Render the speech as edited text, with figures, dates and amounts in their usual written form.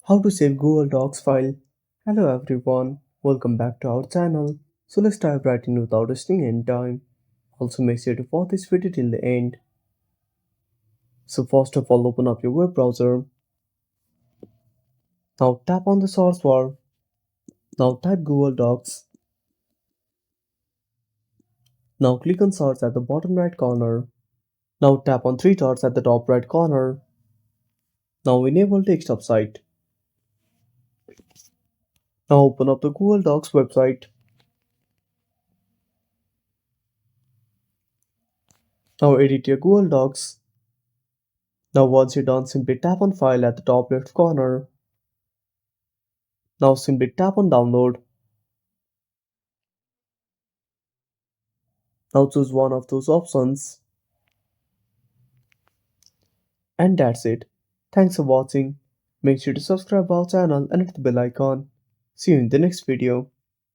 How to save Google Docs file. Hello everyone, welcome back to our channel. So let's dive right in without wasting any time. Also make sure to watch this video till the end. So first of all open up your web browser. Now tap on the search bar. Now type Google Docs. Now click on search at the bottom right corner. Now tap on three dots at the top right corner. Now enable desktop site. Now open up the Google Docs website. Now edit your Google Docs. Now once you're done, simply tap on file at the top left corner. Now simply tap on download. Now choose one of those options. And that's it. Thanks for watching. Make sure to subscribe our channel and hit the bell icon. See you in the next video.